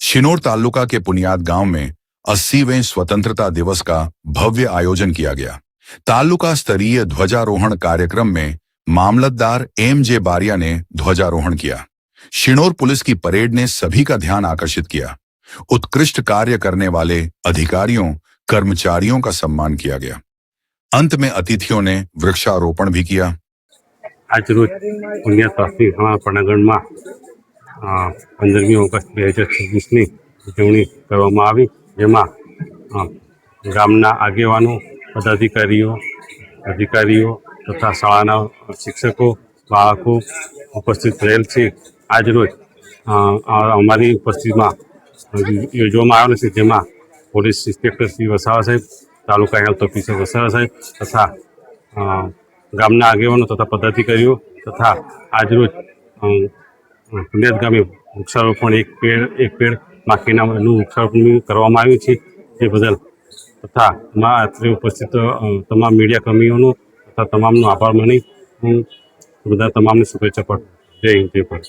शिनोर तालुका के पुनियाद गांव में 80वें स्वतंत्रता दिवस का भव्य आयोजन किया गया। तालुका स्तरीय ध्वजारोहण कार्यक्रम में मामलतदार एम.जे. बारिया ने ध्वजारोहण किया। शिनोर पुलिस की परेड ने सभी का ध्यान आकर्षित किया। उत्कृष्ट कार्य करने वाले अधिकारियों, कर्मचारियों का सम्मान किया गया। अंत में अतिथियों ने वृक्षारोपण भी किया। आज रोज पुनियाद प्राथमिक पनागढ़ 15મી ઓગસ્ટ 2026ની ઉજવણી કરવામાં આવી, જેમાં ગામના આગેવાનો, પદાધિકારીઓ, અધિકારીઓ તથા શાળાના શિક્ષકો, બાળકો ઉપસ્થિત રહેલ છે। આજરોજ અમારી ઉપસ્થિતિમાં યોજવામાં આવેલ છે, જેમાં પોલીસ ઇન્સ્પેક્ટર શ્રી વસાવા સાહેબ, તાલુકા હેલ્થ ઓફિસર વસાવા સાહેબ તથા ગામના આગેવાનો તથા પદાધિકારીઓ તથા આજરોજ પુનિયાદ ગામે વૃક્ષારોપણ એક પેડ બાકી નામનું વૃક્ષારોપણ કરવામાં આવ્યું છે। તે બદલ તથા અત્રે ઉપસ્થિત તમામ મીડિયા કર્મીઓનો તથા તમામનો આભાર માની હું બધા તમામને શુભેચ્છા પાઠવું। જય હિન્દ, જય ભારત।